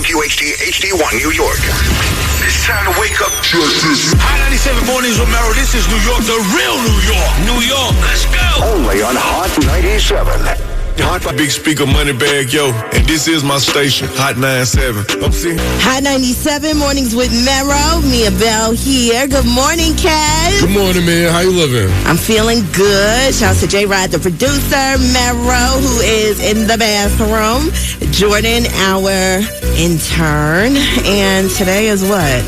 WQHD HD1 New York. It's time to wake up. Hot 97 mornings with Mero. This is New York, the real New York. New York, let's go. Only on Hot 97. Big speaker money bag, yo, and this is my station, Hot 97. I'm seeing Hot 97 mornings with Mero. Mia Bell here. Good morning, Kast. Good morning, man. How you living? I'm feeling good. Shouts to J Rod, the producer, Mero, who is in the bathroom, Jordan, our intern, and today is what?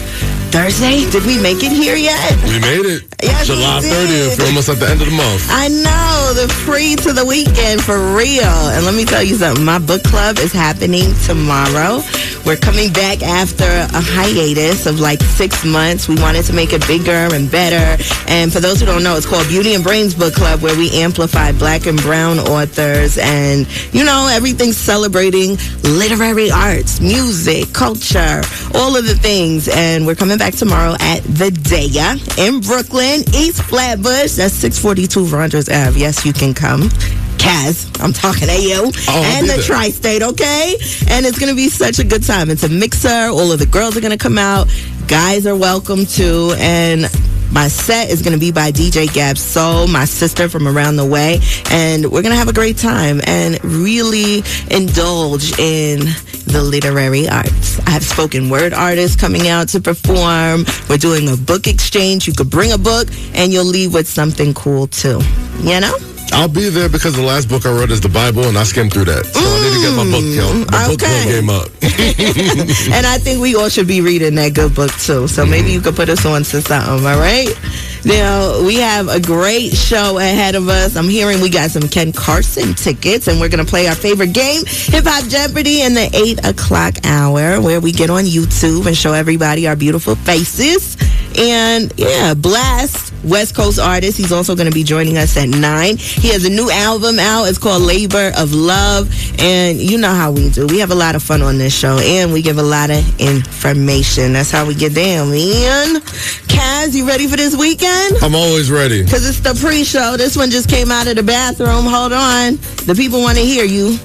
Thursday? Did we make it here yet? We made it. Yes, July we did. 30th, almost at the end of the month. I know, the free to the weekend, for real. And let me tell you something, my book club is happening tomorrow. We're coming back after a hiatus of like 6 months. We wanted to make it bigger and better. And for those who don't know, it's called Beauty and Brains Book Club, where we amplify Black and brown authors and, you know, everything celebrating literary arts, music, culture, all of the things. And we're coming back tomorrow at The Daya in Brooklyn, East Flatbush. That's 642 Rogers Ave. Yes, you can come. Kaz, I'm talking to you, and the tri-state, okay? And it's going to be such a good time. It's a mixer. All of the girls are going to come out. Guys are welcome too. And my set is going to be by DJ Gab Soul, my sister from around the way. And we're going to have a great time and really indulge in the literary arts. I have spoken word artists coming out to perform. We're doing a book exchange. You could bring a book and you'll leave with something cool too. You know? I'll be there because the last book I wrote is the Bible, and I skimmed through that. So I need to get my book count. My book club game up. And I think we all should be reading that good book too. So maybe you could put us on to something, all right? Now, we have a great show ahead of us. I'm hearing we got some Ken Carson tickets, and we're going to play our favorite game, Hip Hop Jeopardy, in the 8 o'clock hour, where we get on YouTube and show everybody our beautiful faces. And, yeah, Blast, West Coast artist. He's also going to be joining us at 9. He has a new album out. It's called Labor of Love. And you know how we do. We have a lot of fun on this show, and we give a lot of information. That's how we get down, man. Kaz, you ready for this weekend? I'm always ready. Because it's the pre-show. This one just came out of the bathroom. Hold on. The people want to hear you.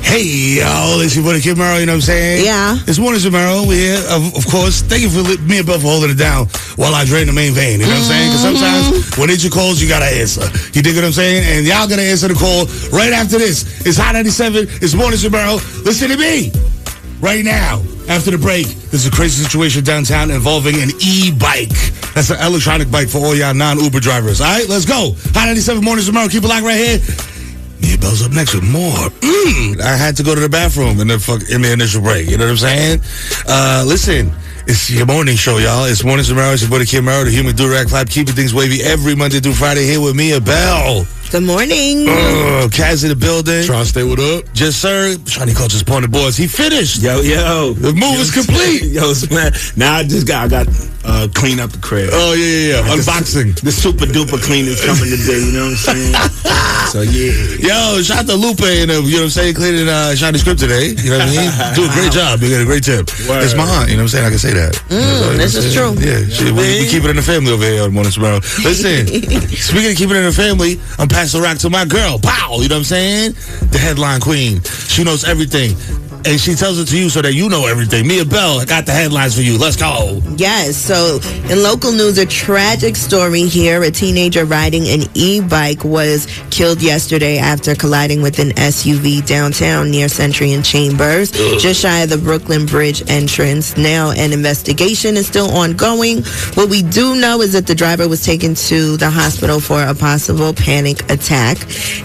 Hey, y'all, it's your buddy Kid Mero, you know what I'm saying? Yeah. This morning's Mero. We're here, of course. Thank you for me and Bill for holding it down while I drain the main vein, you know what I'm saying? Because sometimes when it's your calls, you got to answer. You dig what I'm saying? And y'all going to answer the call right after this. It's Hot 97. It's morning's Mero. Listen to me right now. After the break, there's a crazy situation downtown involving an e-bike. That's an electronic bike for all y'all non-Uber drivers. All right, let's go. Hot 97 mornings Mero. Keep it locked right here. Mia Bell's up next with more. I had to go to the bathroom in the initial break. You know what I'm saying? Listen, it's your morning show, y'all. It's Mornings Mero. It's your buddy Kid Mero, the human do-rag clap, keeping things wavy every Monday through Friday here with Mia Bell. Good morning. Kaz in the building. Tri-state, what up? Yes, sir. Shani Culture's Point of Boys. He finished. Yo. The move is complete. Yo, man. Now I got clean up the crib. Oh, yeah. Unboxing. The super duper clean is coming today, you know what I'm saying? So, yeah. Yo, shout out to Lupe and, you know what I'm saying, cleaning Shani's crib today. You know what I mean? Do a great job. You got a great tip. Word. It's my aunt, you know what I'm saying? I can say that. This is true. Yeah, we keep it in the family over here on Morning Tomorrow. Listen, speaking of keeping it in the family, I'm passing the rock to my girl, Pow, you know what I'm saying? The headline queen. She knows everything. And she tells it to you so that you know everything. Mia Bell, I got the headlines for you. Let's go. Yes, so in local news, a tragic story here. A teenager riding an e-bike was killed yesterday after colliding with an SUV downtown near Century and Chambers, just shy of the Brooklyn Bridge entrance. Now, an investigation is still ongoing. What we do know is that the driver was taken to the hospital for a possible panic attack,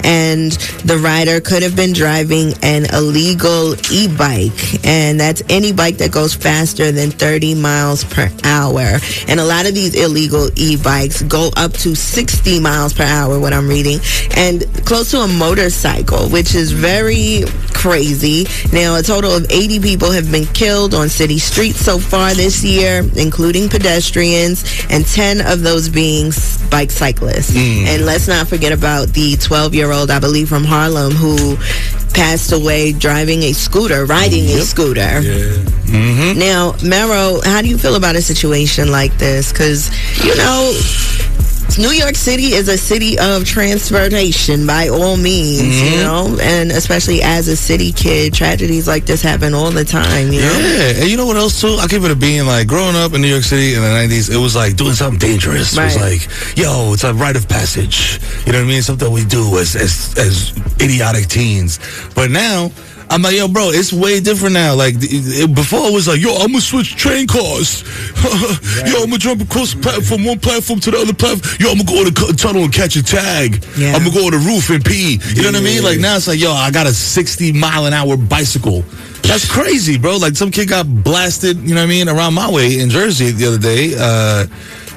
and the rider could have been driving an illegal e-bike, and that's any bike that goes faster than 30 miles per hour. And a lot of these illegal e-bikes go up to 60 miles per hour, what I'm reading, and close to a motorcycle, which is very crazy. Now, a total of 80 people have been killed on city streets so far this year, including pedestrians, and 10 of those being bike cyclists. And let's not forget about the 12-year-old, I believe, from Harlem, who passed away riding a scooter. Now, Mero, how do you feel about a situation like this? Because, you know, New York City is a city of transportation by all means, you know, and especially as a city kid, tragedies like this happen all the time, you know? Yeah, and you know what else too? I give it a being, like, growing up in New York City in the 90s, it was like doing something dangerous. Right. It was like, yo, it's a rite of passage. You know what I mean? Something we do as idiotic teens. But now, I'm like, yo, bro, it's way different now. Like, before it was like, yo, I'm going to switch train cars. Yo, I'm going to jump across the platform, one platform to the other platform. Yo, I'm going to go in the tunnel and catch a tag. Yeah. I'm going to go on the roof and pee. You know what I mean? Like, now it's like, yo, I got a 60-mile-an-hour bicycle. That's crazy, bro. Like, some kid got blasted, you know what I mean, around my way in Jersey the other day.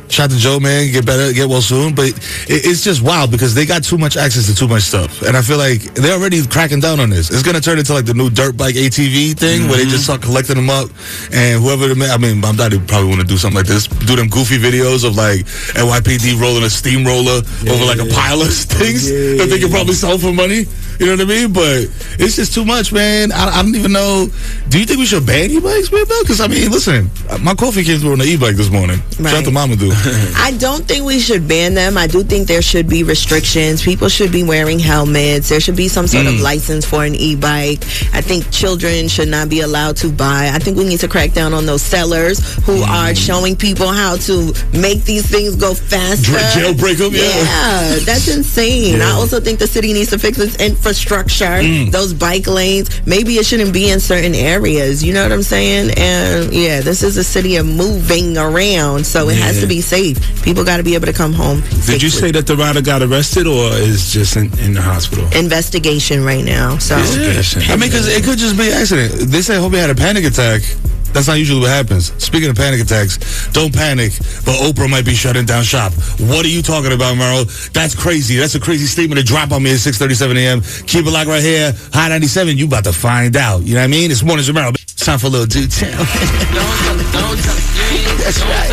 Shout to Joe, man. Get better, get well soon. But it's just wild because they got too much access to too much stuff. And I feel like they're already cracking down on this. It's going to turn into like the new dirt bike ATV thing where they just start collecting them up. And whoever, I mean, I'm not probably want to do something like this. Do them goofy videos of like NYPD rolling a steamroller over like a pile of things that they can probably sell for money. You know what I mean? But it's just too much, man. I don't even know. Do you think we should ban e-bikes, man? Because, I mean, listen, my coffee came through on the e-bike this morning. Right. Shout out to Mama Do. I don't think we should ban them. I do think there should be restrictions. People should be wearing helmets. There should be some sort of license for an e-bike. I think children should not be allowed to buy. I think we need to crack down on those sellers who are showing people how to make these things go faster. Jailbreak them, Yeah, that's insane. I also think the city needs to fix its infrastructure, those bike lanes. Maybe it shouldn't be in certain areas. You know what I'm saying? And yeah, this is a city of moving around, so it has to be safe. People got to be able to come home safely. Did you say that the rider got arrested or is just in the hospital? Investigation right now. So I mean, because it could just be an accident. They say, hope he had a panic attack. That's not usually what happens. Speaking of panic attacks, don't panic, but Oprah might be shutting down shop. What are you talking about, Mero? That's crazy. That's a crazy statement to drop on me at 6:37 a.m. Keep it locked right here. High 97, you about to find out. You know what I mean? It's Mornings with Mero. It's time for a little dude tell. That's right.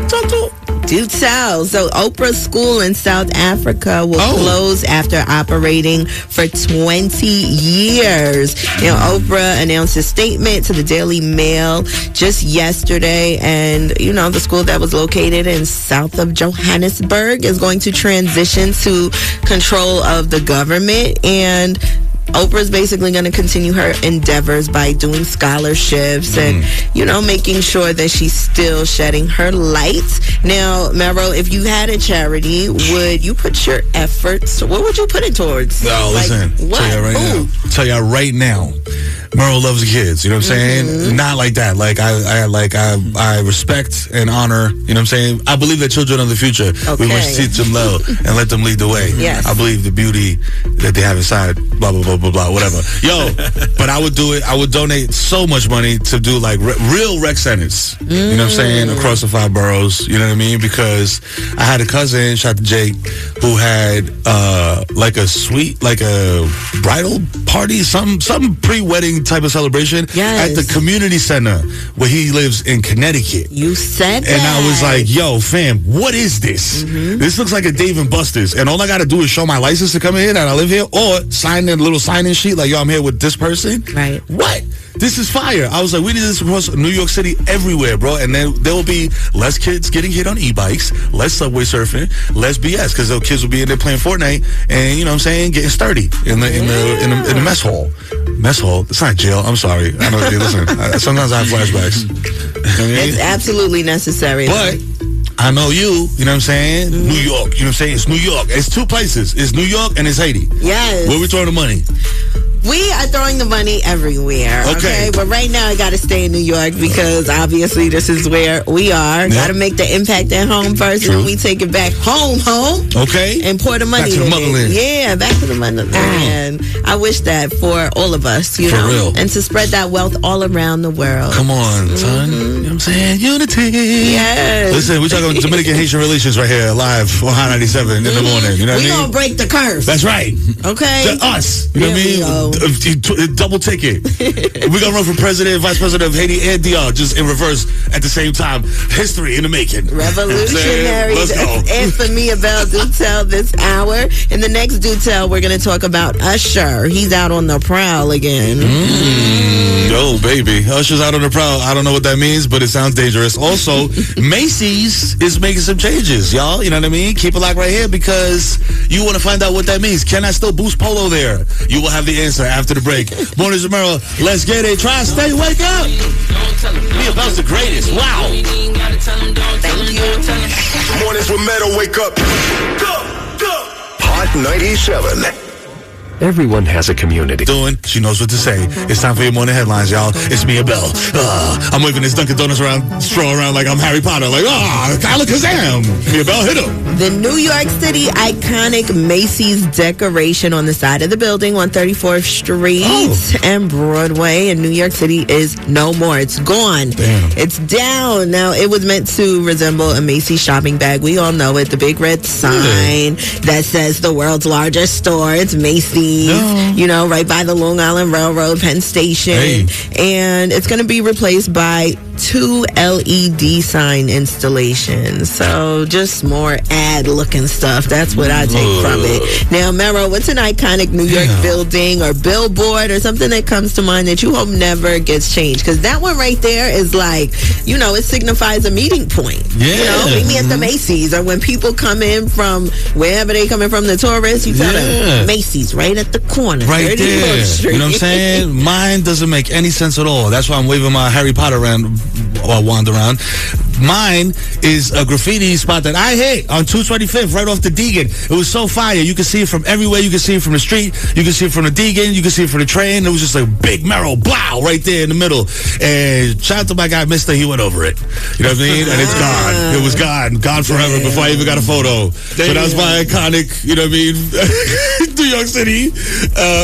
Talk to him. do tell. So Oprah's school in South Africa will close after operating for 20 years. You know, Oprah announced a statement to the Daily Mail just yesterday, and you know, the school that was located in south of Johannesburg is going to transition to control of the government, and Oprah's basically going to continue her endeavors by doing scholarships and, you know, making sure that she's still shedding her light. Now, Mero, if you had a charity, would you put your efforts, what would you put it towards? No, like, listen, what? Tell y'all right now, Mero loves the kids, you know what I'm saying? Not like that. Like I respect and honor, you know what I'm saying? I believe that children are the future. We must teach them love and let them lead the way. Yes. I believe the beauty that they have inside, blah, blah, blah, blah, blah, whatever. Yo, but I would do it. I would donate so much money to do like real rec centers, you know what I'm saying? Across the 5 boroughs, you know what I mean? Because I had a cousin, shout to Jake, who had like a sweet, like a bridal party, some pre-wedding type of celebration at the community center where he lives in Connecticut. You said that. And I was like, yo, fam, what is this? This looks like a Dave & Buster's. And all I got to do is show my license to come in and I live here, or sign in a little sign-in sheet like, yo, I'm here with this person. Right. What? This is fire. I was like, we need this across New York City everywhere, bro. And then there will be less kids getting hit on e-bikes, less subway surfing, less BS, because those kids will be in there playing Fortnite and, you know what I'm saying, getting sturdy in the mess hall. Mess hall? It's not jail. I'm sorry. I know. Listen, sometimes I have flashbacks. You know what I mean? It's absolutely necessary. But I know you know what I'm saying? New York, you know what I'm saying? It's New York. It's 2 places. It's New York and it's Haiti. Yes. Where we throwing the money? We are throwing the money everywhere. Okay. But right now, I got to stay in New York because obviously this is where we are. Got to make the impact at home first, and then we take it back home. Okay. And pour the money back to the motherland. Yeah, back to the motherland. I wish that for all of us, you for know. Real. And to spread that wealth all around the world. Come on, son. You know what I'm saying? Unity. Yes. Listen, we're talking Dominican-Haitian relations right here, live on High 97 in the morning. You know what I mean? We're going to break the curse. That's right. Okay. To us. You know what I mean? Double ticket. We're gonna run for president, vice president of Haiti and DR, just in reverse at the same time. History in the making. Revolutionary. Let's go. Answer me about do tell this hour. In the next do tell, we're gonna talk about Usher. He's out on the prowl again. Oh, baby. Usher's out on the prowl. I don't know what that means, but it sounds dangerous. Also, Macy's is making some changes, y'all. You know what I mean? Keep it locked right here because you want to find out what that means. Can I still boost polo there? You will have the answer after the break. Mornings with Mero. Let's get it. Try, stay, wake up. Me about the greatest. Wow. Thank you. Mornings with Mero, wake up. Go, go. Hot 97. Everyone has a community. She knows what to say. It's time for your morning headlines, y'all. It's Mia Bell. I'm waving this Dunkin' Donuts straw around like I'm Harry Potter. Like, Kyla Kazam. Mia Bell, hit him. The New York City iconic Macy's decoration on the side of the building on 34th Street and Broadway in New York City is no more. It's gone. Damn. It's down. Now, it was meant to resemble a Macy's shopping bag. We all know it. The big red sign that says the world's largest store. It's Macy's. You know, right by the Long Island Railroad, Penn Station. And it's going to be replaced by 2 LED sign installations. So just more ad-looking stuff. That's what I take from it. Now, Mero, what's an iconic New York building or billboard or something that comes to mind that you hope never gets changed? Because that one right there is like, you know, it signifies a meeting point. Yeah. You know, meet me at the Macy's. Or when people come in from wherever they coming from, the tourists, you tell them Macy's right at the corner. Right there. Street. You know what I'm saying? Mine doesn't make any sense at all. That's why I'm waving my Harry Potter wand around. Mine is a graffiti spot that I hit on 225th, right off the Deegan. It was so fire. You could see it from everywhere. You could see it from the street. You could see it from the Deegan. You could see it from the train. It was just like big Mero, blow, right there in the middle. And shout out to my guy, Mister. He went over it. You know what I mean? And it's gone. It was gone. Gone forever before I even got a photo. So that was my iconic, you know what I mean, New York City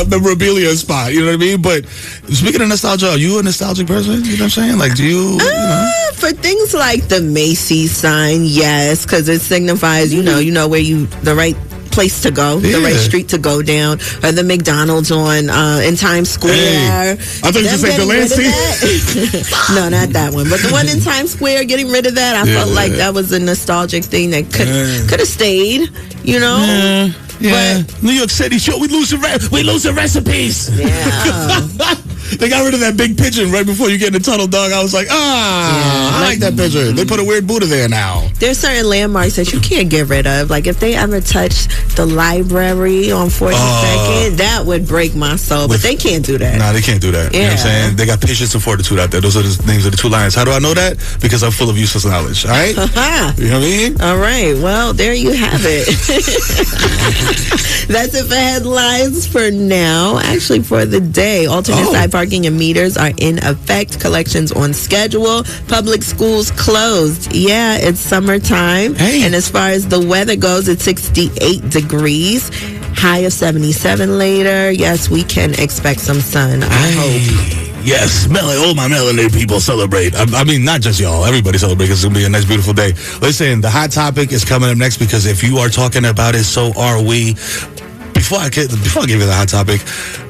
memorabilia spot. You know what I mean? But speaking of nostalgia, are you a nostalgic person? You know what I'm saying? Like, do you know? For things like the Macy's sign, yes, because it signifies, you know where the right place to go, the right street to go down, or the McDonald's on in Times Square. I thought you said Delancey. No, not that one, but the one in Times Square. Getting rid of that, I felt like that was a nostalgic thing that could have stayed. You know. Yeah. But New York City, we losing recipes. Yeah. They got rid of that big pigeon right before you get in the tunnel, dog. I was like, I like that pigeon. They put a weird Buddha there now. There's certain landmarks that you can't get rid of. Like if they ever touch the library on 42nd, that would break my soul. But they can't do that. Nah, they can't do that. You know what I'm saying? They got patience and fortitude out there. Those are the names of the 2 lions. How do I know that? Because I'm full of useless knowledge. All right? You know what I mean? All right. Well, there you have it. That's it for headlines for now. Actually, for the day, alternate side parking and meters are in effect. Collections on schedule. Public schools closed. Yeah, it's summertime. And as far as the weather goes, it's 68 degrees. High of 77 later. Yes, we can expect some sun, I hope. Yes, all my melanated people celebrate. I mean, not just y'all. Everybody celebrate because it's going to be a nice, beautiful day. Listen, the hot topic is coming up next because if you are talking about it, so are we. Before I give you the hot topic,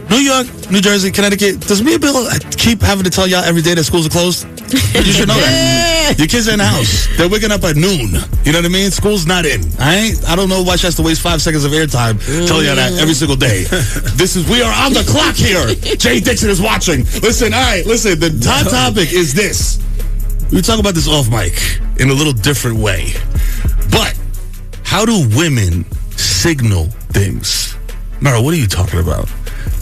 New York, New Jersey, Connecticut, does me and Bill keep having to tell y'all every day that schools are closed? You should know that. Your kids are in the house. They're waking up at noon. You know what I mean? School's not in. I don't know why she has to waste 5 seconds of airtime telling y'all that every single day. We are on the clock here. Jay Dixon is watching. Listen, the hot topic is this. We talk about this off mic in a little different way. But how do women signal things? Mero, what are you talking about?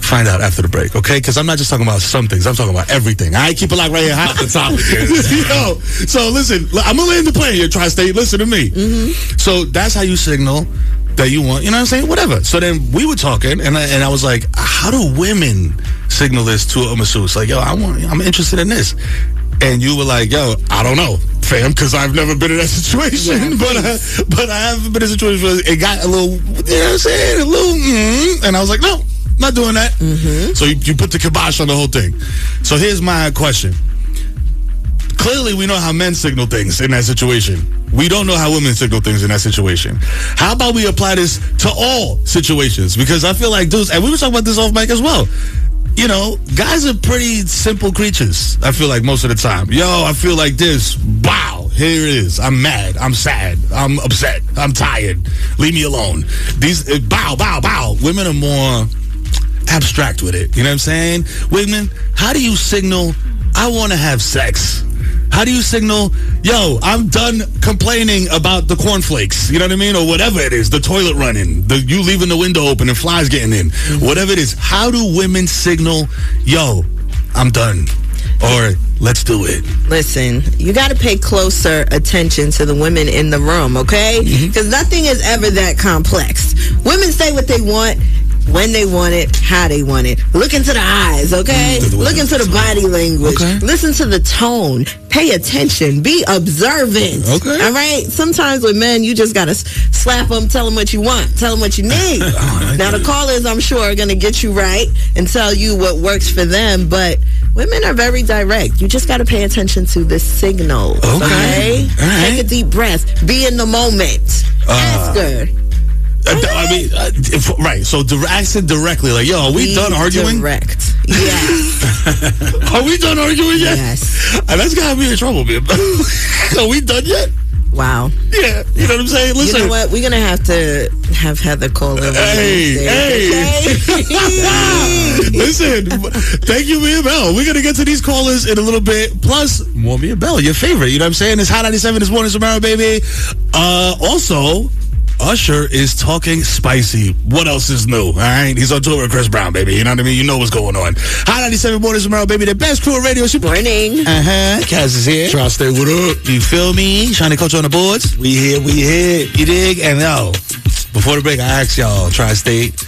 Find out after the break, okay? Because I'm not just talking about some things. I'm talking about everything. I keep it like right here. Hot the topic. Yo, so listen, I'm going to land the plane here, Tri-State. Listen to me. So that's how you signal that you want, you know what I'm saying? Whatever. So then we were talking, and I was like, how do women signal this to a masseuse? Like, yo, I'm interested in this. And you were like, yo, I don't know, fam, because I've never been in that situation. But I haven't been in a situation where it got a little, you know what I'm saying? A little, and I was like, no, not doing that. So you put the kibosh on the whole thing. So here's my question. Clearly, we know how men signal things in that situation. We don't know how women signal things in that situation. How about we apply this to all situations? Because I feel like dudes, and we were talking about this off mic as well, you know, guys are pretty simple creatures, I feel like, most of the time. Yo, I feel like this. Wow, here it is. I'm mad. I'm sad. I'm upset. I'm tired. Leave me alone. These, bow, bow, bow. Women are more abstract with it. You know what I'm saying? Women, how do you signal, I want to have sex? How do you signal, yo, I'm done complaining about the cornflakes, you know what I mean? Or whatever it is, the toilet running, you leaving the window open and flies getting in, whatever it is. How do women signal, yo, I'm done, or let's do it? Listen, you got to pay closer attention to the women in the room, okay? Because nothing is ever that complex. Women say what they want, when they want it, how they want it. Look into the eyes, okay? Look into the body language. Okay. Listen to the tone. Pay attention. Be observant. Okay. All right? Sometimes with men, you just got to slap them, tell them what you want, tell them what you need. Now, the callers, I'm sure, are going to get you right and tell you what works for them, but women are very direct. You just got to pay attention to the signals, okay? All right. Take a deep breath. Be in the moment. Ask her. I mean, right. So ask it directly, like, yo, are we done arguing? Direct. Yes. Are we done arguing yet? Yes. That's got me in trouble, man. Are we done yet? Wow. Yeah. You know what I'm saying? Listen. You know what? We're going to have Heather call in. Hey. Listen, thank you, Mia Bell. We're going to get to these callers in a little bit. Plus, more Mia Bell, your favorite. You know what I'm saying? It's Hot 97 this morning, Mero, baby. Also, Usher is talking spicy. What else is new? All right, he's on tour with Chris Brown, baby. You know what I mean? You know what's going on. Hot 97 mornings, Mero, baby. The best crew of radio. Morning. Kast is here. Tri-State, what up? You feel me? Shani Culture on the boards. We here. You dig? And yo, before the break, I asked y'all, Tri-State,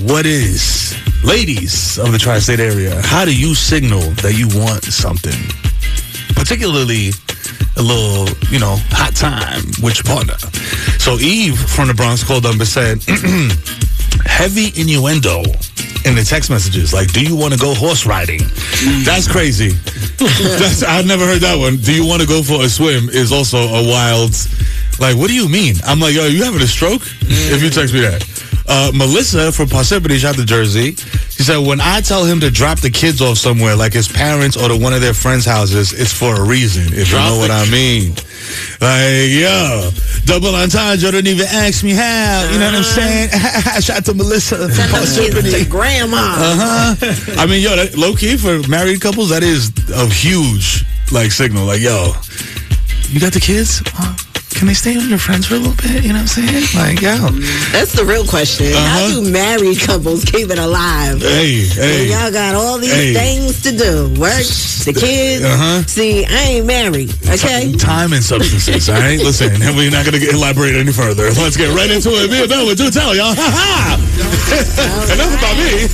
what is, ladies of the Tri-State area, how do you signal that you want something? Particularly a little, hot time with your partner. So Eve from the Bronx called up and said, heavy innuendo in the text messages. Like, do you want to go horse riding? That's crazy. I've never heard that one. Do you want to go for a swim is also a wild, like, what do you mean? I'm like, yo, you having a stroke? If you text me that. Melissa from Parsippany, shout out to Jersey. She said, when I tell him to drop the kids off somewhere, like his parents or to one of their friends' houses, it's for a reason, if you know what I mean. Like, yo, double entendre, don't even ask me how. You know what I'm saying? Shout out to Melissa from Parsippany. Grandma. I mean, yo, that, low-key, for married couples, that is a huge, signal. Like, yo, you got the kids? Can they stay with your friends for a little bit? You know what I'm saying? Like, yo. That's the real question. How do married couples keep it alive? Hey. Y'all got all these things to do. Work, the kids. See, I ain't married, okay? Time and substances, all right? Listen, and we're not going to elaborate any further. Let's get right into it. Mia Bell, do tell, y'all. Ha-ha! Enough about me.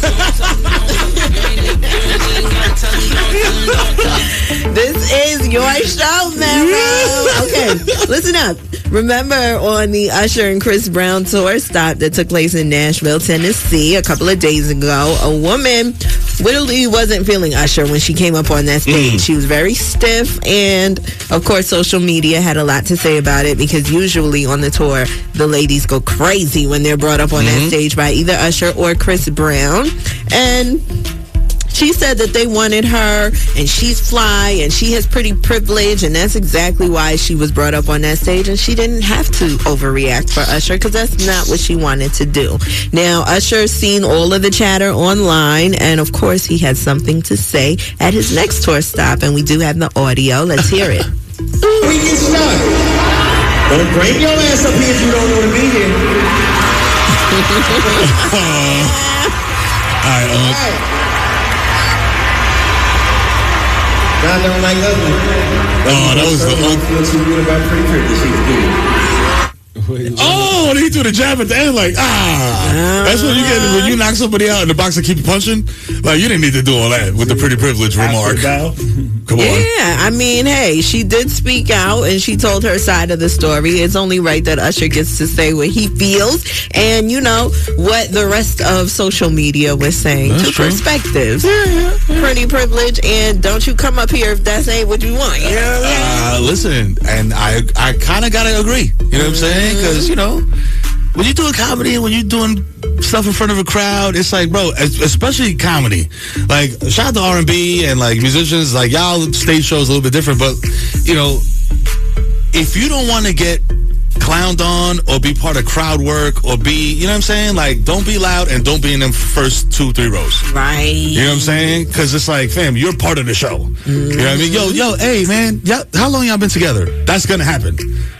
This is your show, Mero. Okay, listen up. Remember on the Usher and Chris Brown tour stop that took place in Nashville, Tennessee a couple of days ago, a woman literally wasn't feeling Usher when she came up on that stage. She was very stiff, and of course social media had a lot to say about it, because usually on the tour the ladies go crazy when they're brought up on that stage by either Usher or Chris Brown. And she said that they wanted her, and she's fly, and she has pretty privilege, and that's exactly why she was brought up on that stage, and she didn't have to overreact for Usher, because that's not what she wanted to do. Now, Usher's seen all of the chatter online, and of course, he had something to say at his next tour stop, and we do have the audio. Let's hear it. We get started. Don't bring your ass up here if you don't want to be here. All right. God don't like ugly. Oh, that was the feel too good about pretty privilege. She was good. Oh, he threw the jab at the end, like, that's what you get when you knock somebody out in the box and keep punching. Like, you didn't need to do all that with the pretty privilege remark. Come on. Yeah, I mean, hey, she did speak out, and she told her side of the story. It's only right that Usher gets to say what he feels, and what the rest of social media was saying. That's Two true. perspectives. Yeah. Pretty privilege, and don't you come up here if that ain't what you want. You know what I'm saying? Listen, and I kind of got to agree. You know what I'm saying? Because, when you're doing comedy, when you're doing stuff in front of a crowd, it's like, bro, especially comedy. Like, shout out to R&B and like musicians. Like, y'all stage shows a little bit different, but you know, if you don't want to get clowned on or be part of crowd work or be, you know what I'm saying? Like, don't be loud and don't be in them first 2-3 rows. Right. You know what I'm saying? Because it's like, fam, you're part of the show. Mm-hmm. You know what I mean? Yo, hey, man, how long y'all been together? That's going to happen.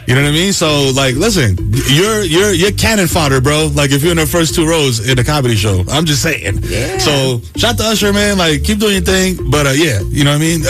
You know what I mean? So, like, listen, you're cannon fodder, bro. Like, if you're in the first 2 rows in a comedy show. I'm just saying. Yeah. So, shout out to Usher, man. Like, keep doing your thing. But, yeah, you know what I mean?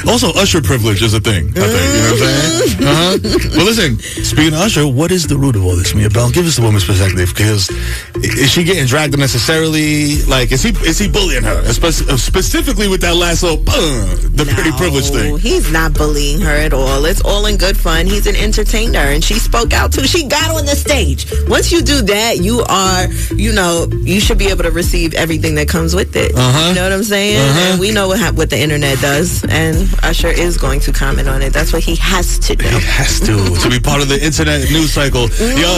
Also, Usher privilege is a thing, I think. You know what I'm saying? Well, listen, speaking of Usher, what is the root of all this, Mia Bell? Give us the woman's perspective. Because is she getting dragged unnecessarily? Like, is he bullying her? Specifically with that last little, the pretty privilege thing. He's not bullying her at all. It's all in good fun. He's an entertainer, and she spoke out too. She got on the stage. Once you do that, you are, you should be able to receive everything that comes with it. You know what I'm saying? And we know what the internet does, and Usher is going to comment on it. That's what he has to do. He has to be part of the internet news cycle. Yo,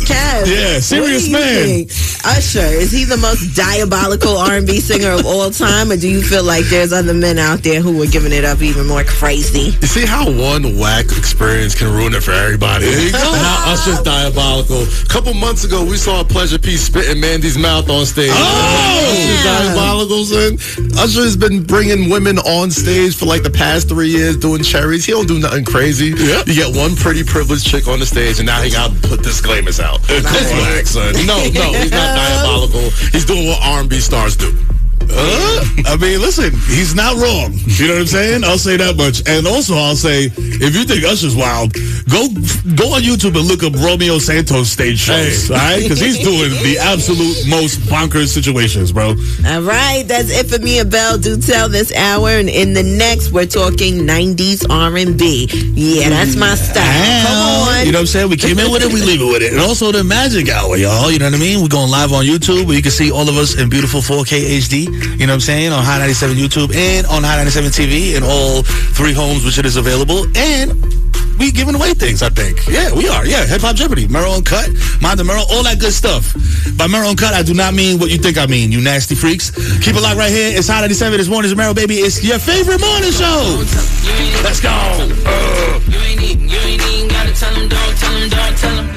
Kast, yeah, serious man. Usher, is he the most diabolical R&B singer of all time, or do you feel like there's other men out there who are giving it up even more crazy? You see how one whack experience can ruin it for everybody? And how Usher's diabolical. A couple months ago, we saw a Pleasure Piece spit in Mandy's mouth on stage. Usher's diabolical, son. Usher has been bringing women on stage for like the past 3 years doing cherries. He don't do nothing crazy. Yep. You get one pretty privileged chick on the stage, and now he got to put disclaimers out. It's whack, son. No, he's not diabolical. He's doing what R&B stars do. I mean, listen, he's not wrong. You know what I'm saying? I'll say that much. And also, I'll say, if you think Usher's wild, go on YouTube and look up Romeo Santos stage shows, all right? Because he's doing the absolute most bonkers situations, bro. All right, that's it for Mia Bell. Do tell this hour, and in the next, we're talking 90s R&B. Yeah, that's my style. Come on. You know what I'm saying? We came in with it, we leave it with it. And also the Magic Hour, y'all. You know what I mean? We're going live on YouTube, where you can see all of us in beautiful 4K HD. You know what I'm saying? On High 97 YouTube and on High 97 TV in all 3 homes, which it is available. And we giving away things, I think. Yeah, we are. Yeah, Hip Hop Jeopardy, Mero and Cut, Mind the Mero, all that good stuff. By Mero and Cut, I do not mean what you think I mean, you nasty freaks. Keep it locked right here. It's High 97 this morning. It's Mero, baby. It's your favorite morning show. Let's go. You ain't even gotta tell them, tell them.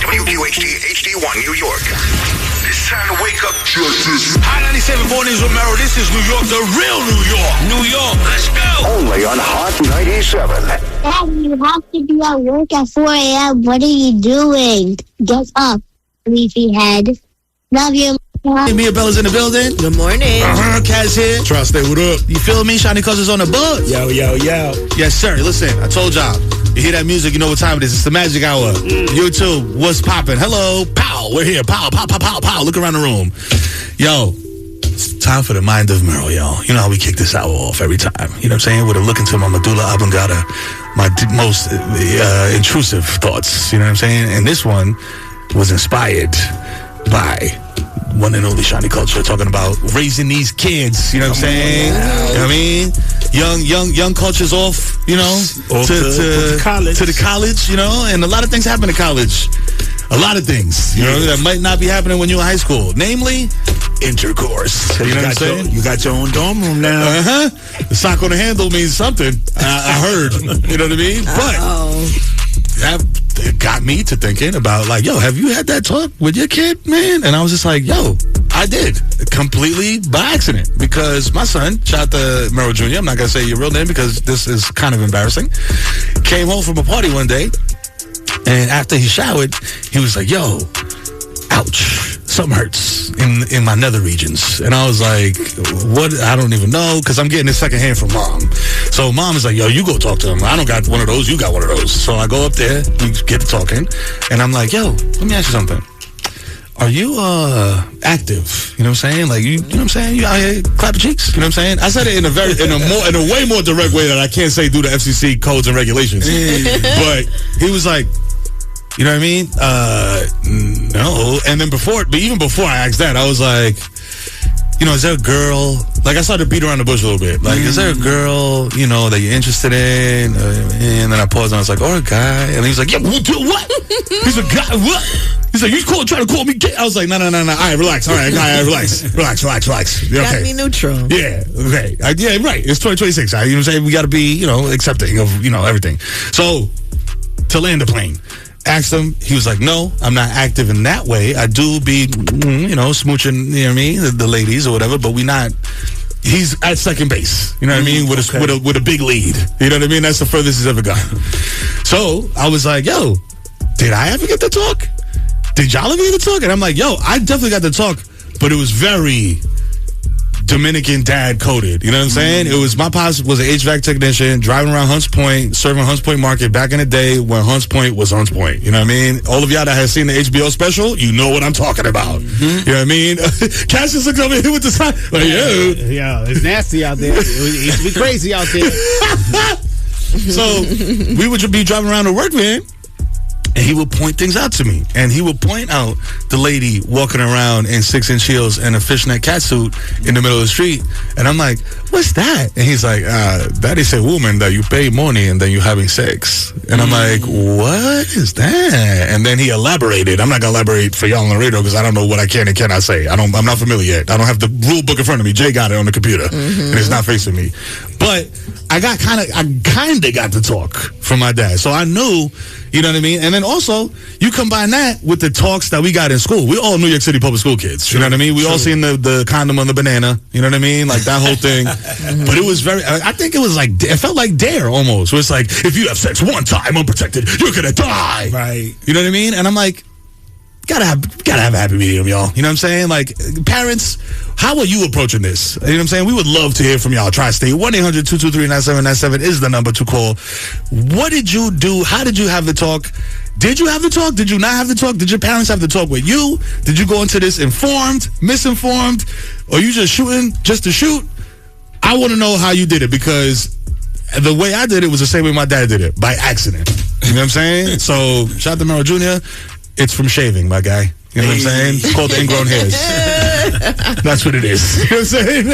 WQHD HD1 New York. It's time to wake up. High 97 mornings with Mero. This is New York, the real New York. New York, let's go. Only on Hot 97. Dad, you have to be at work at 4 a.m. What are you doing? Get up, sleepyhead. Love you. Hey, Mia Bella's in the building. Good morning. Kaz here. Try to stay with up. You feel me? Shani Cousins on the bus. Yo. Yes, sir. Listen, I told y'all. You hear that music, you know what time it is. It's the Magic Hour. YouTube, what's popping? Hello, pow. We're here. Pow, pow, pow, pow, pow. Look around the room. Yo, it's time for the Mind of Mero, y'all. You know how we kick this hour off every time. You know what I'm saying? With a look into my medulla oblongata, my most intrusive thoughts. You know what I'm saying? And this one was inspired by one and only Shani Culture, talking about raising these kids. You know what I'm saying? You know what I mean? Young Culture's off, you know, to college, you know, and a lot of things happen in college. A lot of things, you know, that might not be happening when you're in high school. Namely, intercourse. You know what I'm saying? You got your own dorm room now. The sock on the handle means something. I heard. You know what I mean? But it got me to thinking about, like, yo, have you had that talk with your kid, man? And I was just like, yo, I did. Completely by accident. Because my son, shout out to Mero Jr., I'm not going to say your real name because this is kind of embarrassing, came home from a party one day, and after he showered, he was like, yo, ouch, something hurts in my nether regions. And I was like, what? I don't even know, because I'm getting this secondhand from mom. So mom is like, yo, you go talk to him. I don't got one of those. You got one of those. So I go up there, we get to talking, and I'm like, yo, let me ask you something. Are you active? You know what I'm saying? Like, you know what I'm saying? You out here clapping cheeks? You know what I'm saying? I said it in a way more direct way that I can't say due to FCC codes and regulations. But he was like, you know what I mean? No. And then even before I asked that, I was like, you know, is there a girl? Like, I started to beat around the bush a little bit. Like, is there a girl, you know, that you're interested in? And then I paused and I was like, or a guy. And he was like, yeah, what? He's a guy, what? He's like, you trying to call me gay? I was like, no. All right, relax. All right, relax. You're Gotta okay. be neutral. Yeah, okay. Yeah, right. It's 2026. You know what I'm saying? We got to be, accepting of, everything. So, to land the plane, asked him. He was like, no, I'm not active in that way. I do be, smooching, you know what I mean, the ladies or whatever, but we not. He's at second base, you know what I mean, with a big lead. You know what I mean? That's the furthest he's ever gotten. So, I was like, yo, did I ever get to talk? Did y'all ever get to talk? And I'm like, yo, I definitely got to talk, but it was very Dominican dad coded. You know what I'm saying? It was, my pops was an HVAC technician driving around Hunts Point, serving Hunts Point Market back in the day when Hunts Point was Hunts Point. You know what I mean? All of y'all that have seen the HBO special, you know what I'm talking about. You know what I mean? Cash just looks over here with the sign. Like, yeah, it's nasty out there. It used to be crazy out there. So we would be driving around a work van, and he would point things out to me. And he would point out the lady walking around in 6-inch heels and a fishnet catsuit in the middle of the street. And I'm like, what's that? And he's like, that is a woman that you pay money and then you having sex. And I'm like, what is that? And then he elaborated. I'm not going to elaborate for y'all on the radio because I don't know what I can and cannot say. I'm not familiar yet. I don't have the rule book in front of me. Jay got it on the computer. And it's not facing me. But I kind of got to talk from my dad. So I knew, you know what I mean? And then also, you combine that with the talks that we got in school. We all New York City public school kids. You know what I mean? We all seen the condom on the banana. You know what I mean? Like that whole thing. But it was I think it was like, it felt like Dare almost. Where it's like, if you have sex one time unprotected, you're going to die. Right. You know what I mean? And I'm like, gotta have a happy medium, y'all. You know what I'm saying? Like, parents, how are you approaching this? You know what I'm saying? We would love to hear from y'all. Tri-State 1-800-223-9797 is the number to call. What did you do? How did you have the talk? Did you have the talk? Did you not have the talk? Did your parents have the talk with you? Did you go into this informed, misinformed, or you just shooting just to shoot? I want to know how you did it, because the way I did it was the same way my dad did it, by accident. You know what I'm saying? So, shout out to Mero Jr. It's from shaving, my guy. You know what I'm saying? It's called the ingrown hairs. That's what it is. You know what I'm saying?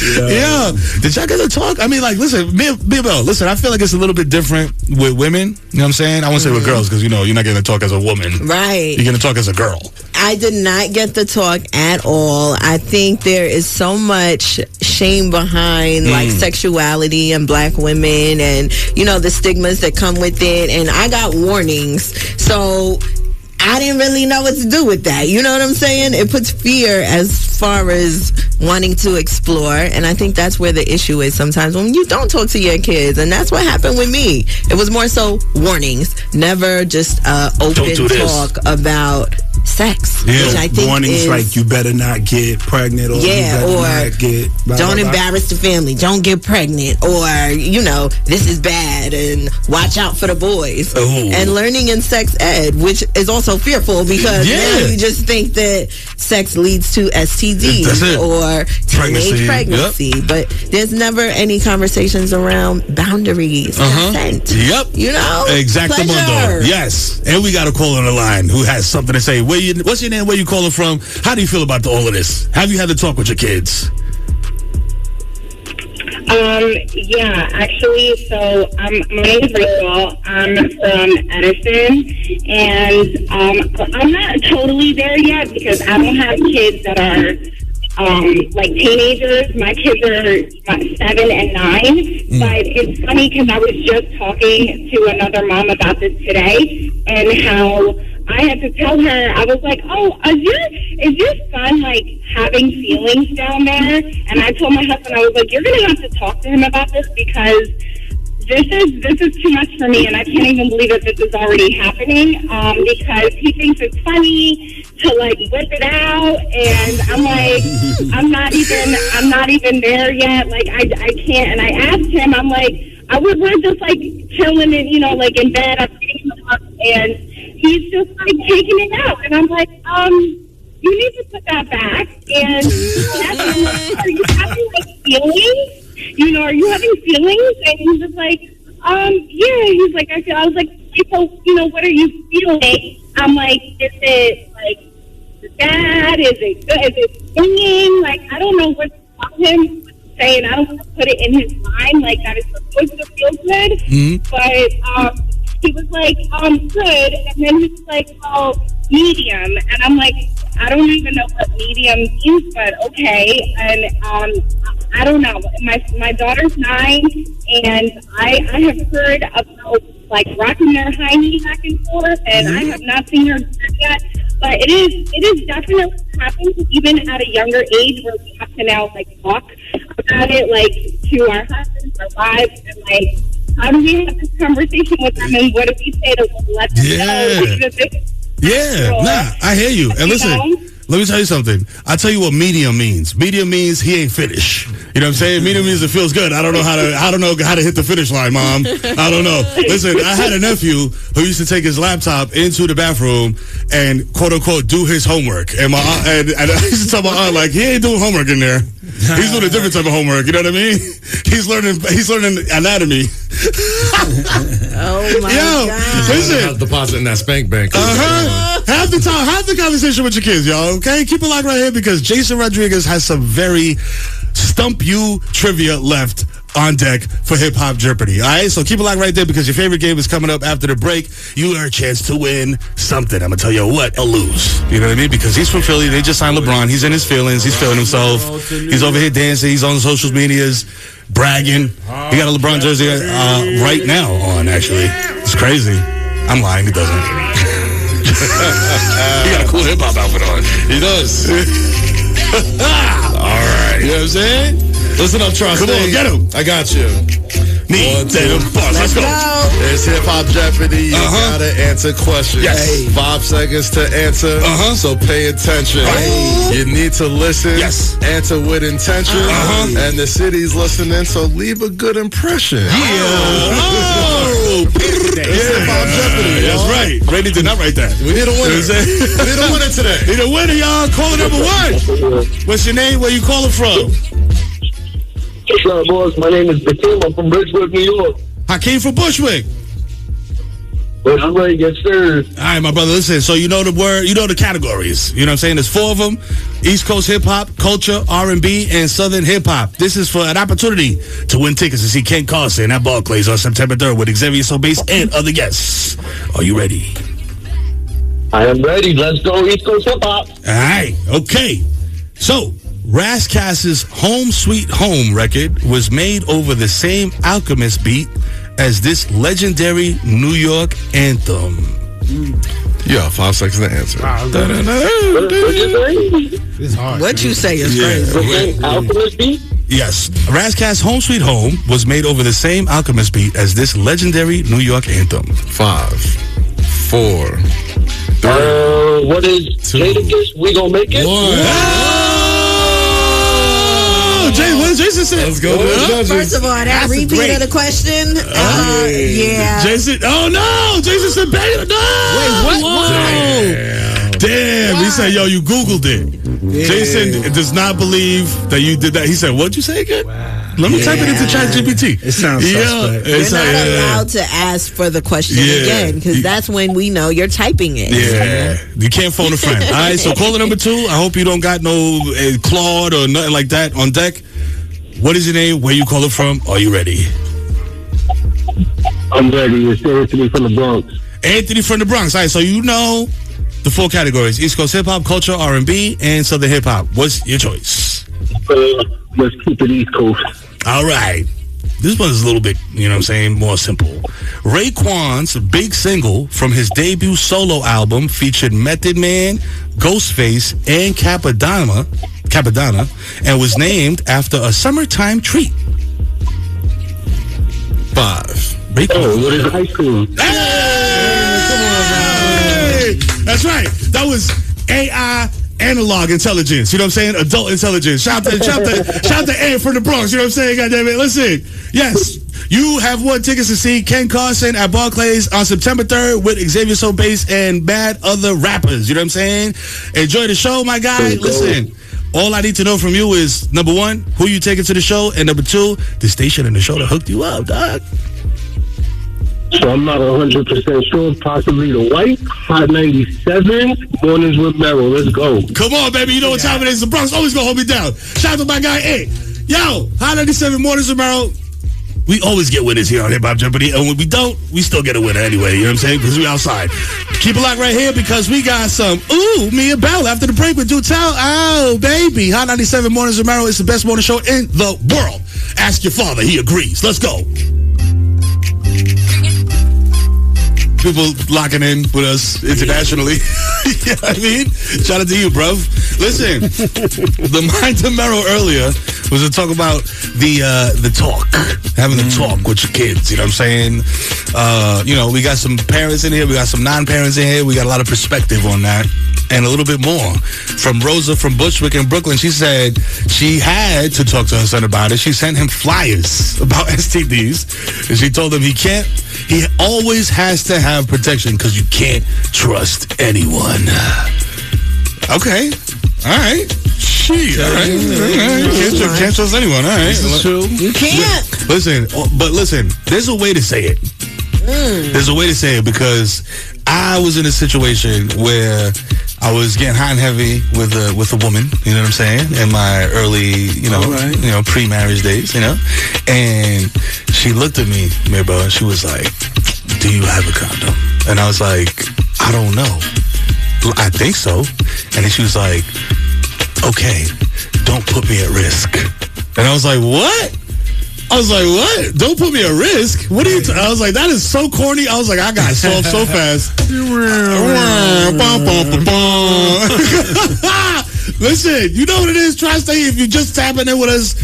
Yeah. Did y'all get to talk? I mean, like, listen, Bill, listen, I feel like it's a little bit different with women. You know what I'm saying? I won't say with girls, because, you're not going to talk as a woman. Right. You're going to talk as a girl. I did not get the talk at all. I think there is so much shame behind like sexuality and black women and, the stigmas that come with it. And I got warnings. So I didn't really know what to do with that. You know what I'm saying? It puts fear as far as wanting to explore. And I think that's where the issue is sometimes when you don't talk to your kids. And that's what happened with me. It was more so warnings, never just open talk about sex. Yeah. Which I think warnings like you better not get pregnant, or don't embarrass the family, don't get pregnant, or this is bad and watch out for the boys. And learning in sex ed, which is also fearful, because now you just think that sex leads to STDs or teenage pregnancy. Yep. But there's never any conversations around boundaries, consent. Yep. Exactly. Yes. And we got a caller on the line who has something to say. What's your name? Where you calling from? How do you feel about all of this? Have you had to talk with your kids? Yeah, actually, so my name is Rachel. I'm from Edison, and I'm not totally there yet, because I don't have kids that are like teenagers. My kids are 7 and 9, but it's funny because I was just talking to another mom about this today, and how I had to tell her, I was like, oh, is your son like having feelings down there? And I told my husband, I was like, you're gonna have to talk to him about this, because this is too much for me, and I can't even believe that this is already happening, because he thinks it's funny to like whip it out, and I'm like, I'm not even there yet. Like I can't. And I asked him, I'm like, we're just like chilling and like in bed. I'm reading the book, and he's just like taking it out, and I'm like, you need to put that back. And are you having like feelings? Are you having feelings? And he's just like, yeah. He's like, I was like, so, what are you feeling? I'm like, is it like sad? Is it singing? Like, I don't know what to tell him, what to say, and I don't want to put it in his mind like that is supposed to feel good. But he was like, good. And then he was like, well, medium. And I'm like, I don't even know what medium means, but okay. And I don't know. My daughter's 9, and I have heard about like rocking their hiney back and forth, and I have not seen her do that yet. But it is definitely happening even at a younger age where we have to now like talk about it like to our husbands, our wives, and like how do we have this conversation with them, and what do we say to let them know? I hear you. And listen, let me tell you something. I'll tell you what medium means. Medium means he ain't finished. You know what I'm saying? Medium means it feels good. I don't know how to hit the finish line, Mom. I don't know. Listen, I had a nephew who used to take his laptop into the bathroom and quote unquote do his homework. And my aunt, and I used to tell my aunt, like, he ain't doing homework in there. He's doing a different type of homework. You know what I mean? He's learning anatomy. Oh my God! Listen, depositing that spank bank. Have the conversation with your kids, y'all. Okay, keep it locked right here because Jason Rodriguez has some very stump you trivia left on deck for Hip Hop Jeopardy. All right, so keep it locked right there because your favorite game is coming up after the break. You have a chance to win something. I'm gonna tell you what, or lose. You know what I mean? Because he's from Philly. They just signed LeBron. He's in his feelings. He's feeling himself. He's over here dancing. He's on social medias, bragging. He got a LeBron jersey right now on. Actually, it's crazy. I'm lying. He doesn't. He got a cool hip hop outfit on. He does. All right. You know what I'm saying? Listen up, Trust. Come on, get him. I got you. Let's go. It's Hip Hop Jeopardy. You gotta answer questions. Yes. 5 seconds to answer. So pay attention. You need to listen. Yes. Answer with intention. And the city's listening, so leave a good impression. It's Hip Hop Jeopardy. That's right. Brady did not write that. We need a winner. We need a winner today. Need a winner, y'all. Caller number 1. What's your name? Where you calling from? What's up, boss? My name is Hakeem. I'm from Bridgewood, New York. Hakeem from Bushwick. Bushwick, yes, sir. All right, my brother, listen. So you know the word, you know the categories. You know what I'm saying? There's 4 of them. East Coast hip hop, culture, R&B, and Southern hip hop. This is for an opportunity to win tickets to see Ken Carson at Barclays on September 3rd with Xavier Sobase and other guests. Are you ready? I am ready. Let's go East Coast hip hop. All right. Okay. So Ras Kass's Home Sweet Home record was made over the same Alchemist beat as this legendary New York anthem. Yeah, 5 seconds to answer. It's hard. What you say is crazy. Alchemist beat? Yes. Ras Kass Home Sweet Home was made over the same Alchemist beat as this legendary New York anthem. 5, 4, 3. What is Jadakiss? We gonna make it? 1. What did Jason say? Let's go. First of all, that repeat of the question. Yeah. Jason. Oh no! Jason said bang. No. Wait, what? Damn. He said, "Yo, you Googled it." Yeah. Jason does not believe that you did that. He said, "What'd you say again?" Wow. Let me type it into ChatGPT. It sounds suspect. You're not allowed to ask for the question again because that's when we know you're typing it. Yeah, you can't phone a friend. All right, so caller number 2. I hope you don't got no Claude or nothing like that on deck. What is your name? Where you calling from? Are you ready? I'm ready. It's Anthony from the Bronx. Anthony from the Bronx. All right, so you know the 4 categories: East Coast hip hop, culture, R&B, and Southern hip hop. What's your choice? Let's keep it East Coast. All right. This one's a little bit, you know what I'm saying, more simple. Raekwon's big single from his debut solo album featured Method Man, Ghostface, and Capadonna, and was named after a summertime treat. 5. Raekwon. What is high school? Hey! That's right. That was AI analog intelligence. You know what I'm saying? Adult intelligence. Shout to Ed from the Bronx. You know what I'm saying? Goddamn it. Listen. Yes. You have won tickets to see Ken Carson at Barclays on September 3rd with Xavier Sobase and bad other rappers. You know what I'm saying? Enjoy the show, my guy. Listen. All I need to know from you is, number 1, who you taking to the show, and number 2, the station and the show that hooked you up, dog. So I'm not 100% sure. Possibly the White, Hot 97, Mornings with Mero. Let's go. Come on, baby. You know what time it is. The Bronx always gonna hold me down. Shout out to my guy, Ed. Yo, Hot 97, Mornings with Mero. we always get winners here on Hip Hop Jeopardy. And when we don't, we still get a winner anyway. You know what I'm saying? Because we outside. Keep it locked right here because we got some Mia Bell after the break with Do Tell. Oh, baby. Hot 97 Mornings with Mero is the best morning show in the world. Ask your father. He agrees. Let's go. People locking in with us internationally. You know what I mean? Shout out to you, bruv. Listen, the Mind to Mero earlier was to talk about the talk, having the talk with your kids. You know what I'm saying? We got some parents in here. We got some non-parents in here. We got a lot of perspective on that. And a little bit more from Rosa from Bushwick in Brooklyn. She said she had to talk to her son about it. She sent him flyers about STDs. And she told him he always has to have protection because you can't trust anyone. Okay. All right. Shit. All right. Can't trust anyone. All right. This is true. You can't. Listen, there's a way to say it. There's a way to say it because I was in a situation where I was getting hot and heavy with a woman, you know what I'm saying, in my early, pre-marriage days, and she looked at me, Mero, and she was like, "Do you have a condom?" And I was like, "I don't know. I think so." And then she was like, "Okay, don't put me at risk." And I was like, "What?" I was like, "What? Don't put me at risk? What are you?" I was like, "That is so corny." I was like, "I got soft so fast." Listen, you know what it is, Tri-State. If you just tapping in with us,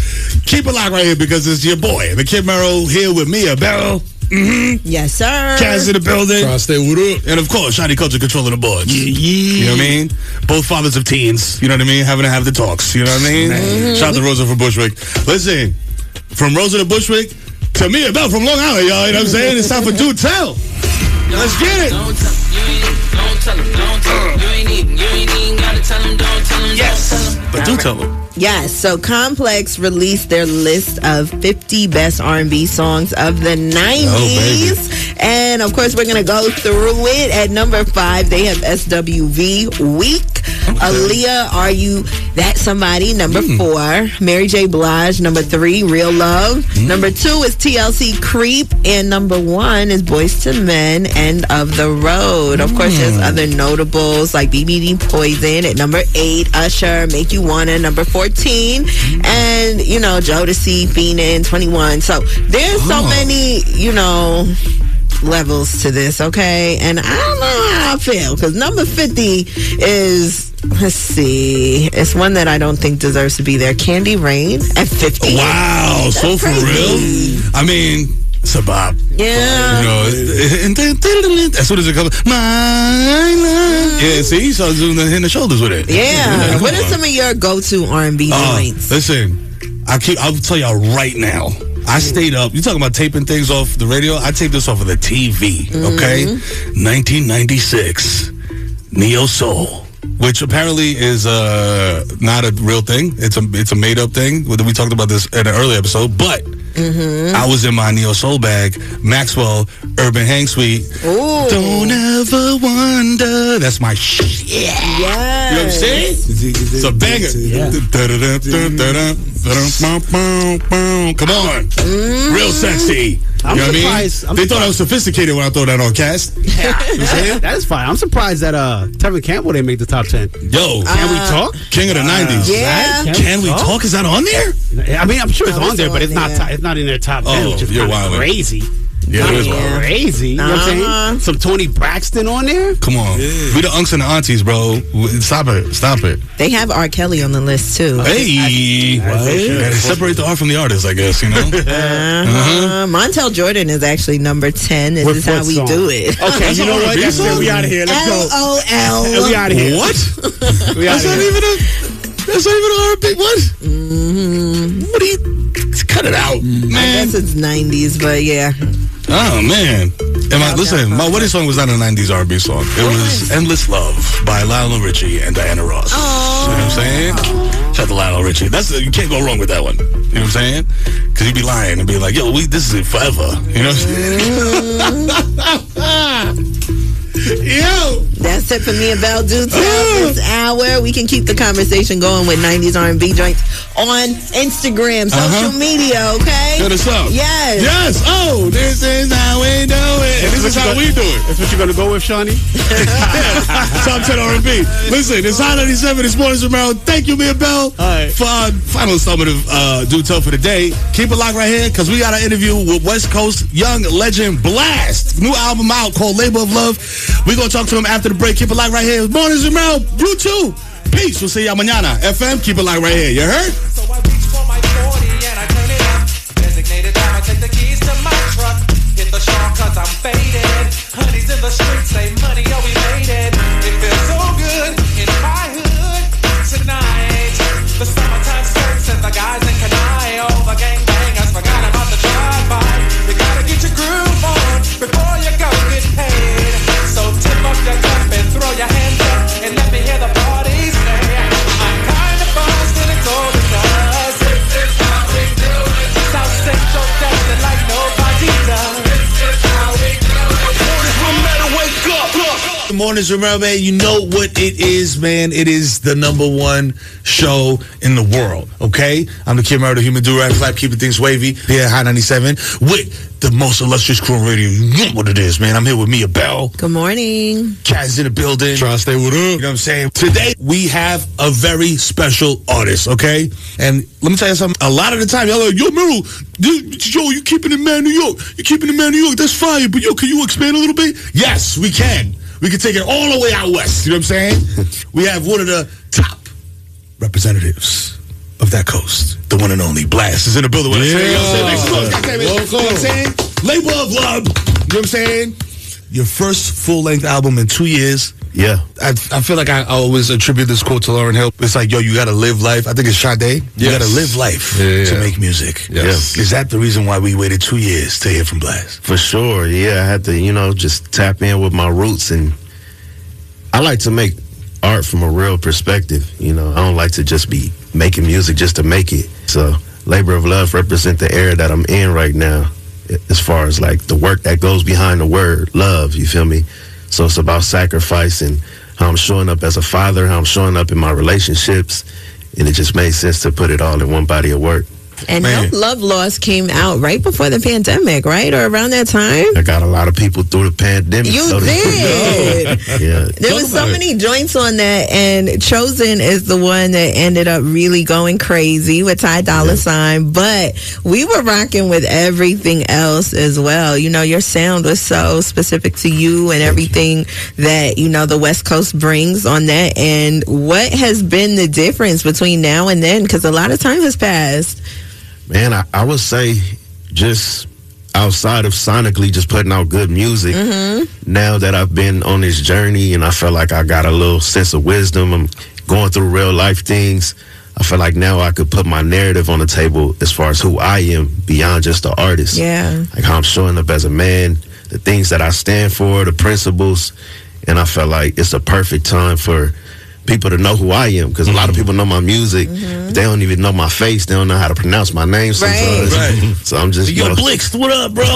keep it locked right here because it's your boy, the Kid Mero, here with Mia Bell. Yes, sir. Kast in the building. Tri-State, what up? And of course, Shani Culture controlling the boards. Yeah. You know what I mean? Both fathers of teens. You know what I mean? Having to have the talks. You know what I mean? Shout out to Rosa from Bushwick. Listen. From Rosa to Bushwick to Mia Bell from Long Island, y'all. You know what I'm saying? It's time for Do Tell. Let's get it. Don't tell him. You ain't even gotta tell him. Don't tell him. Yes. But do tell them. Yes, so Complex released their list of 50 best R&B songs of the 90s. And, of course, we're going to go through it. At number 5, they have SWV, Weak. Okay. Aaliyah, Are You That Somebody? Number 4. Mary J. Blige. Number 3, Real Love. Number 2 is TLC, Creep. And number 1 is Boyz II Men, End of the Road. Of course, there's other notables like BBD Poison. At number 8, Usher, Make You Wanna. Number 14, and Jodeci, Phoenix, 21. So there's so many levels to this, okay? And I don't know how I feel because number 50 is, let's see, it's one that I don't think deserves to be there. Candy Rain at 50. Wow, That's so for crazy. real? I mean, it's a bop. Yeah. As soon as it comes, my love. Yeah, see? So hitting the shoulders with it. Yeah. What are some of your go-to R&B joints? Listen, I'll tell y'all right now. I stayed up. You talking about taping things off the radio? I taped this off of the TV, okay? 1996, Neo Soul, which apparently is not a real thing. It's a made-up thing. We talked about this in an earlier episode, but I was in my Neo Soul bag. Maxwell, Urban Hang Suite. Ooh. Don't ever wonder. That's my shit. Yes. You know what I'm saying? It's a banger. Come on. Real sexy. You know what I mean? They thought I was sophisticated when I throw that on Kast. Yeah. That is fine. I'm surprised that Tevin Campbell didn't make the top 10. Yo. Can We Talk? King of the 90s. Yeah. Can We Talk? Is that on there? I mean, I'm sure it's on there, but it's not in their top 10, which is kind of crazy. Yeah, it is wild. Crazy. You know what I'm saying? Some Toni Braxton on there? Come on. We the unks and the aunties, bro. Stop it. They have R. Kelly on the list, too. Hey. Gotta separate the art from the artist, I guess, you know? Montel Jordan is actually number 10. This is how we do it. Okay, you know what? We out of here. Let's go. LOL. We out of here. What? That's not even an R&B. What? What do you... Cut it out, man. I guess it's 90s, but yeah. Oh, man. My wedding song was not a 90s R&B song. It was Endless Love by Lionel Richie and Diana Ross. Oh. You know what I'm saying? Shout out to Lionel Richie. You can't go wrong with that one. You know what I'm saying? Because you'd be lying and be like, yo, this is it forever. You know what I'm saying? Yo. That's it for me and Bell Do Tell this hour. We can keep the conversation going with 90s R&B joints on Instagram, social media, okay? Hit us up. Yes. Yes. Oh, this is how we do it. And this is how we do it. That's what you're going to go with, Shani? Top 10 R&B. Listen, it's Hot 97 this morning, Mero. Thank you, me and Bell, for our final installment of Do Tell for the day. Keep it locked right here, because we got an interview with West Coast young legend Blast. New album out called Labor of Love. We're going to talk to him after the break. Keep it locked right here. Mornings, Mero. You too. Peace. We'll see y'all mañana. FM, keep it locked right here. You heard? So I reach for my 40 and I turn it up. Designated driver, take the keys to my truck. Hit the shore cause I'm faded. Honey's in the streets, say money, oh we made it. It feels so good in my hood tonight. The summertime skirts and the guys in Kanai. All the gangbangers forgot about the drive-by. You gotta get your groove on before you go get paid. So tip up your cup and throw your hands up and let me hear the party say, I'm kinda buzzed and it's all because this is how we do it. South Central does it like nobody does. This is how we do it. Wake up. Good morning, Mero, man. You know what it is, man. It is the #1 show in the world, okay? I'm the Kid Mero, the human do-rag clap, keeping things wavy here at High 97 with the most illustrious crew on radio. You know what it is, man. I'm here with Mia Bell. Good morning. Kaz in the building. Try to stay with her. You know what I'm saying? Today, we have a very special artist, okay? And let me tell you something. A lot of the time, y'all are like, yo, Mero, you keeping it man New York. You're keeping it man New York. That's fire. But, yo, can you expand a little bit? Yes, we can. We can take it all the way out west. You know what I'm saying? We have one of the top representatives of that coast. The one and only Blast is in the building with us. You know what I'm saying? Labor of Love. You know what I'm saying? Your first full-length album in 2 years. Yeah. I feel like I always attribute this quote to Lauryn Hill. It's like, yo, you got to live life. I think it's Sade. You got to live life to make music. Yes. Is that the reason why we waited 2 years to hear from Blast? For sure, yeah. I had to, just tap in with my roots. And I like to make art from a real perspective. I don't like to just be making music just to make it. So Labor of Love represent the era that I'm in right now, as far as like the work that goes behind the word love, you feel me? So it's about sacrifice and how I'm showing up as a father, how I'm showing up in my relationships, and it just made sense to put it all in one body of work. And No Love Lost came out right before the pandemic, right? Or around that time? I got a lot of people through the pandemic. You did. Yeah. There was so many joints on that, and Chosen is the one that ended up really going crazy with Ty Dolla $ign. But we were rocking with everything else as well. Your sound was so specific to you and everything that, the West Coast brings on that. And what has been the difference between now and then? Because a lot of time has passed. Man, I would say just outside of sonically just putting out good music, now that I've been on this journey and I feel like I got a little sense of wisdom, I'm going through real life things, I feel like now I could put my narrative on the table as far as who I am beyond just the artist. Yeah. Like how I'm showing up as a man, the things that I stand for, the principles, and I felt like it's a perfect time for people to know who I am, because a lot of people know my music, but they don't even know my face. They don't know how to pronounce my name sometimes. Right. So I'm just, Yo, Blix, what up, bro? You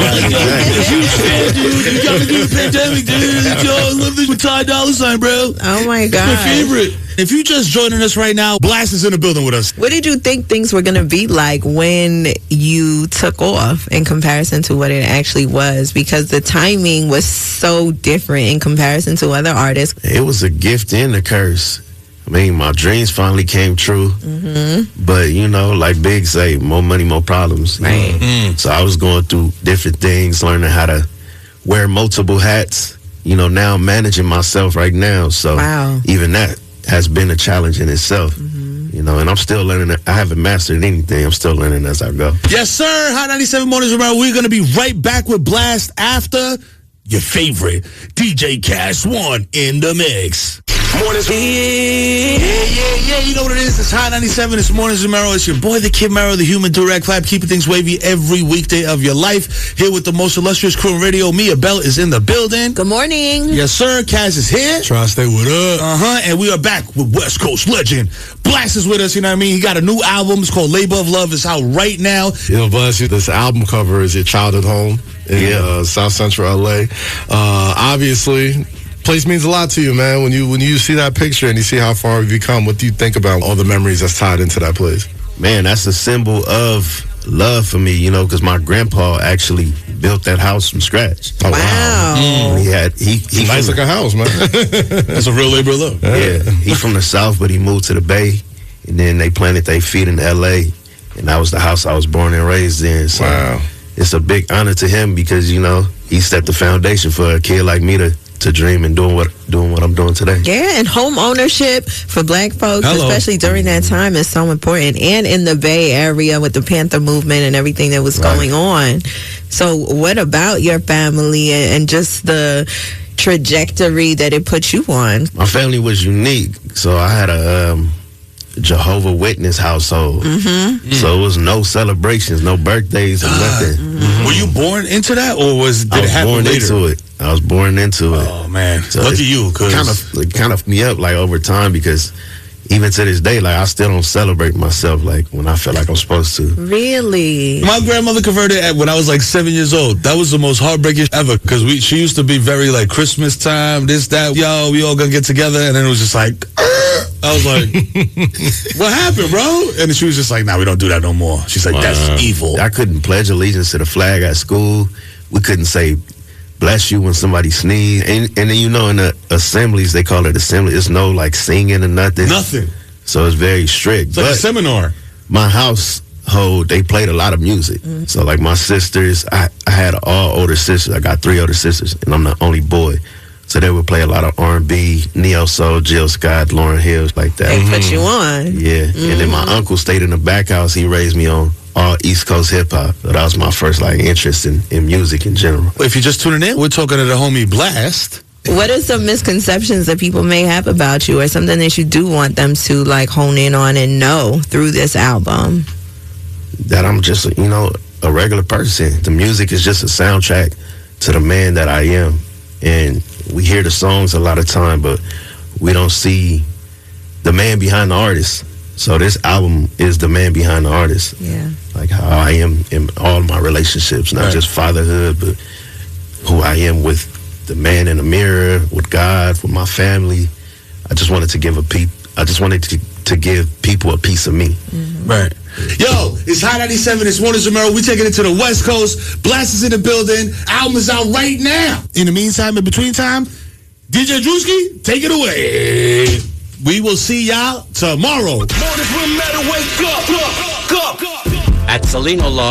said, dude, you got to do the pandemic, dude. Yo, I love this with Ty Dolla $ign, bro. Oh my God. My favorite. If you just joining us right now, Blast is in the building with us. What did you think things were going to be like when you took off in comparison to what it actually was? Because the timing was so different in comparison to other artists. It was a gift and a curse. I mean, my dreams finally came true. But, like Big say, more money, more problems. Right. So I was going through different things, learning how to wear multiple hats. Now I'm managing myself right now. So even that has been a challenge in itself. And I'm still learning. I haven't mastered anything. I'm still learning as I go. Yes, sir. Hot 97 Mornings Mero. We're going to be right back with Blast after your favorite DJ Kast 1 in the mix. Mornings. Yeah. You know what it is? It's Hot 97. It's Mornings Mero. It's your boy, the Kid Mero, the human do-rag clap, keeping things wavy every weekday of your life. Here with the most illustrious crew on radio. Mia Bell is in the building. Good morning. Yes, sir. Kaz is here. Try to stay with her. And we are back with West Coast legend. Blast is with us, you know what I mean? He got a new album. It's called Labor of Love. It's out right now. Bless you. This album cover is your childhood home in South Central LA. Obviously, Place means a lot to you, man. When you see that picture and you see how far we've become, what do you think about all the memories that's tied into that place? Man, that's a symbol of love for me, because my grandpa actually built that house from scratch. Oh, wow. He nice looking house, man. That's a real labor of love. Yeah, he's from the South, but he moved to the Bay, and then they planted their feet in L.A., and that was the house I was born and raised in. So it's a big honor to him because, he set the foundation for a kid like me to dream and doing what I'm doing today. Yeah, and home ownership for Black folks, especially during that time, is so important. And in the Bay Area with the Panther movement and everything that was going on. So what about your family and just the trajectory that it put you on? My family was unique. So I had a Jehovah Witness household. So it was no celebrations, no birthdays or nothing. Were you born into that, or did it happen later? I was born into it. Oh man, so lucky you. Cause kind of me up over time because even to this day, I still don't celebrate myself when I feel like I'm supposed to. Really? My grandmother converted when I was 7 years old. That was the most heartbreaking ever because she used to be very Christmas time, this, that, we all gonna get together, and then it was just I was like, what happened, bro? And she was just like, nah, we don't do that no more. She's like, that's evil. I couldn't pledge allegiance to the flag at school. We couldn't say bless you when somebody sneezed. And then, in the assemblies, they call it assembly. It's no singing or nothing. Nothing. So it's very strict. It's like a seminar. My household, they played a lot of music. So my sisters, I had all older sisters. I got 3 older sisters, and I'm the only boy. So they would play a lot of R&B, neo soul, Jill Scott, Lauryn Hill, like that. They put you on. Yeah. And then my uncle stayed in the back house. He raised me on all East Coast hip hop. So that was my first interest in music in general. If you're just tuning in, we're talking to the homie Blast. What are some misconceptions that people may have about you, or something that you do want them to hone in on and know through this album? That I'm just a regular person. The music is just a soundtrack to the man that I am. And we hear the songs a lot of time, but we don't see the man behind the artist. So this album is the man behind the artist. Yeah. How I am in all my relationships, not just fatherhood, but who I am with the man in the mirror, with God, with my family. I just wanted to give to give people a piece of me. Right. Yo, it's Hot 97. It's Mornings with Mero. We taking it to the West Coast. Blast is in the building. Album is out right now. In the meantime, in between time, DJ Drewski, take it away. We will see y'all tomorrow. Mornings with Mero, wake up. At Salino Law,